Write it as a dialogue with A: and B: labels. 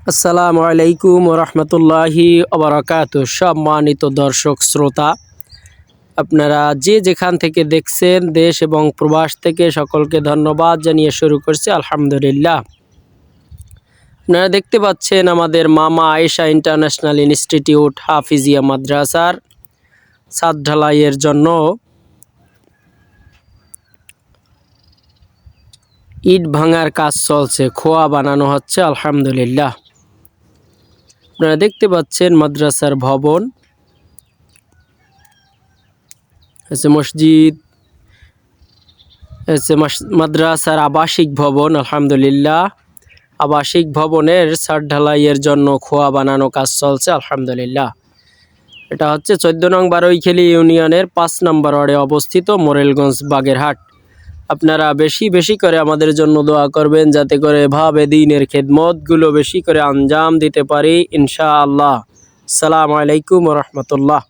A: আসসালামু আলাইকুম রহমতুল্লাহি ওবরাকাতুহু। সম্মানিত দর্শক শ্রোতা, আপনারা যে যেখান থেকে দেখছেন, দেশ এবং প্রবাস থেকে সকলকে ধন্যবাদ জানিয়ে শুরু করছি আলহামদুলিল্লাহ। আপনারা দেখতে পাচ্ছেন আমাদের মামা আয়েশা ইন্টারন্যাশনাল ইনস্টিটিউট হাফিজিয়া মাদ্রাসার ছাদ ঢালাইয়ের জন্য ইট ভাঙার কাজ চলছে, খোয়া বানানো হচ্ছে আলহামদুলিল্লাহ। আপনারা দেখতে পাচ্ছেন মাদ্রাসার ভবন, মসজিদ, মাদ্রাসার আবাসিক ভবন আলহামদুলিল্লাহ। আবাসিক ভবনের ছাদ ঢালাইয়ের জন্য খোয়া বানানো কাজ চলছে আলহামদুলিল্লাহ। এটা হচ্ছে 14 নং বারৈখালী ইউনিয়নের 5 নম্বর ওয়ার্ডে অবস্থিত মোরেলগঞ্জ বাগেরহাট। আপনারা বেশি বেশি করে আমাদের জন্য দোয়া করবেন, যাতে করে এভাবে দ্বীনের খেদমতগুলো বেশি করে আঞ্জাম দিতে পারি ইনশাআল্লাহ। আসসালামু আলাইকুম ওয়া রাহমাতুল্লাহ।